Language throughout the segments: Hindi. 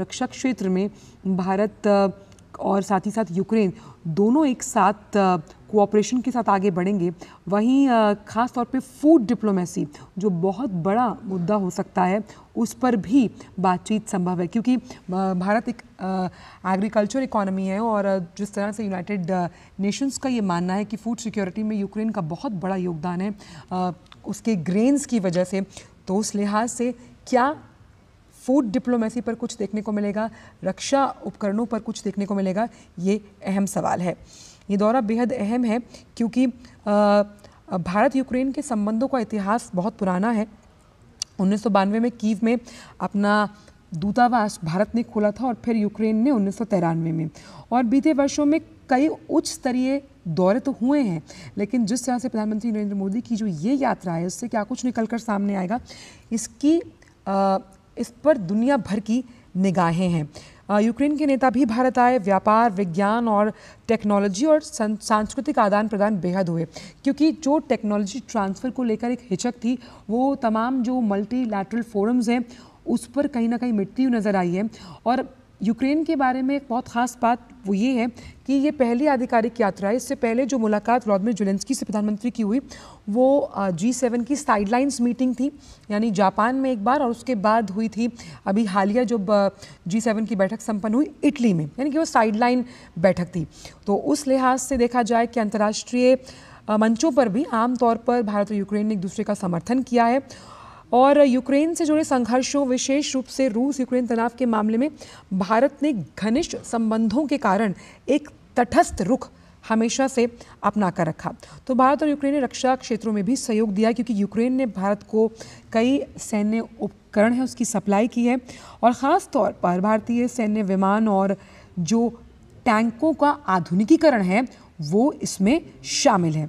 रक्षा क्षेत्र में भारत और साथ ही साथ यूक्रेन दोनों एक साथ कोऑपरेशन के साथ आगे बढ़ेंगे, वहीं ख़ास तौर पे फूड डिप्लोमेसी जो बहुत बड़ा मुद्दा हो सकता है उस पर भी बातचीत संभव है, क्योंकि भारत एक एग्रीकल्चर इकोनॉमी है और जिस तरह से यूनाइटेड नेशंस का ये मानना है कि फूड सिक्योरिटी में यूक्रेन का बहुत बड़ा योगदान है उसके ग्रेन्स की वजह से, तो उस लिहाज से क्या फूड डिप्लोमेसी पर कुछ देखने को मिलेगा, रक्षा उपकरणों पर कुछ देखने को मिलेगा, ये अहम सवाल है। ये दौरा बेहद अहम है क्योंकि भारत यूक्रेन के संबंधों का इतिहास बहुत पुराना है। 1992 में कीव में अपना दूतावास भारत ने खोला था और फिर यूक्रेन ने 1993 में, और बीते वर्षों में कई उच्च स्तरीय दौरे तो हुए हैं, लेकिन जिस तरह से प्रधानमंत्री नरेंद्र मोदी की जो ये यात्रा है उससे क्या कुछ निकलकर सामने आएगा, इस पर दुनिया भर की निगाहें हैं। यूक्रेन के नेता भी भारत आए, व्यापार, विज्ञान और टेक्नोलॉजी और सांस्कृतिक आदान प्रदान बेहद हुए, क्योंकि जो टेक्नोलॉजी ट्रांसफ़र को लेकर एक हिचक थी वो तमाम जो मल्टीलैटरल फोरम्स हैं उस पर कहीं ना कहीं मिटती हुई नज़र आई है। और यूक्रेन के बारे में एक बहुत ख़ास बात वो ये है कि ये पहली आधिकारिक यात्रा है। इससे पहले जो मुलाकात व्लादिमीर ज़ेलेंस्की से प्रधानमंत्री की हुई वो G7 की साइडलाइंस मीटिंग थी, यानी जापान में एक बार, और उसके बाद हुई थी अभी हालिया जब G7 की बैठक संपन्न हुई इटली में, यानी कि वो साइडलाइन बैठक थी। तो उस लिहाज से देखा जाए कि अंतर्राष्ट्रीय मंचों पर भी आमतौर पर भारत और यूक्रेन ने एक दूसरे का समर्थन किया है, और यूक्रेन से जुड़े संघर्षों, विशेष रूप से रूस यूक्रेन तनाव के मामले में भारत ने घनिष्ठ संबंधों के कारण एक तटस्थ रुख हमेशा से अपना कर रखा। तो भारत और यूक्रेन ने रक्षा क्षेत्रों में भी सहयोग दिया, क्योंकि यूक्रेन ने भारत को कई सैन्य उपकरण है उसकी सप्लाई की है, और ख़ास तौर पर भारतीय सैन्य विमान और जो टैंकों का आधुनिकीकरण है वो इसमें शामिल है।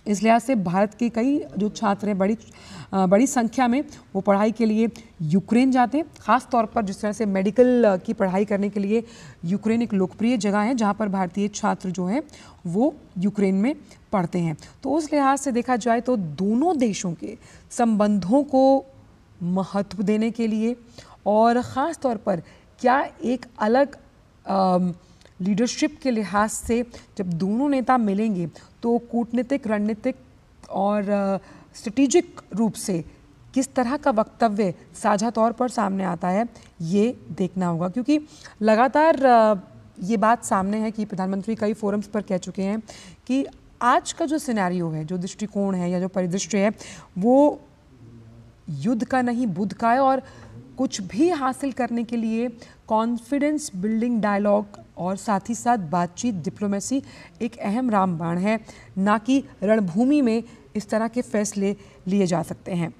इस लिहाज से भारत के कई जो छात्र हैं बड़ी संख्या में वो पढ़ाई के लिए यूक्रेन जाते हैं। ख़ास तौर पर जिस तरह से मेडिकल की पढ़ाई करने के लिए यूक्रेन एक लोकप्रिय जगह है जहाँ पर भारतीय छात्र जो हैं वो यूक्रेन में पढ़ते हैं। तो उस लिहाज से देखा जाए तो दोनों देशों के संबंधों को महत्व देने के लिए और ख़ास तौर पर क्या एक अलग लीडरशिप के लिहाज से जब दोनों नेता मिलेंगे तो कूटनीतिक, रणनीतिक और स्ट्रेटेजिक रूप से किस तरह का वक्तव्य साझा तौर पर सामने आता है ये देखना होगा, क्योंकि लगातार ये बात सामने है कि प्रधानमंत्री कई फोरम्स पर कह चुके हैं कि आज का जो सिनेरियो है, जो दृष्टिकोण है या जो परिदृश्य है वो युद्ध का नहीं बुद्ध का है, और कुछ भी हासिल करने के लिए कॉन्फिडेंस बिल्डिंग डायलॉग और साथ ही साथ बातचीत, डिप्लोमेसी एक अहम रामबाण है, ना कि रणभूमि में इस तरह के फैसले लिए जा सकते हैं।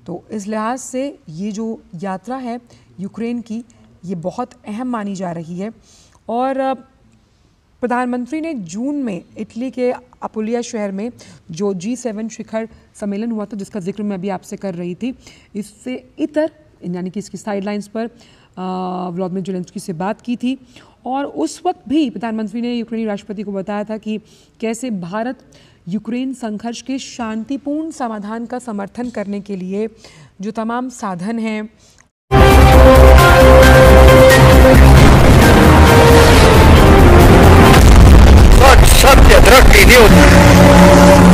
तो इस लिहाज से ये जो यात्रा है यूक्रेन की ये बहुत अहम मानी जा रही है। और प्रधानमंत्री ने जून में इटली के अपुलिया शहर में जो G7 शिखर सम्मेलन हुआ था जिसका जिक्र मैं अभी आपसे कर रही थी, इससे इतर यानी कि इसकी साइडलाइंस पर व्लादिमीर ज़ेलेंस्की से बात की थी, और उस वक्त भी प्रधानमंत्री ने यूक्रेनी राष्ट्रपति को बताया था कि कैसे भारत यूक्रेन संघर्ष के शांतिपूर्ण समाधान का समर्थन करने के लिए जो तमाम साधन हैं सत्य दृष्टि न्यूज।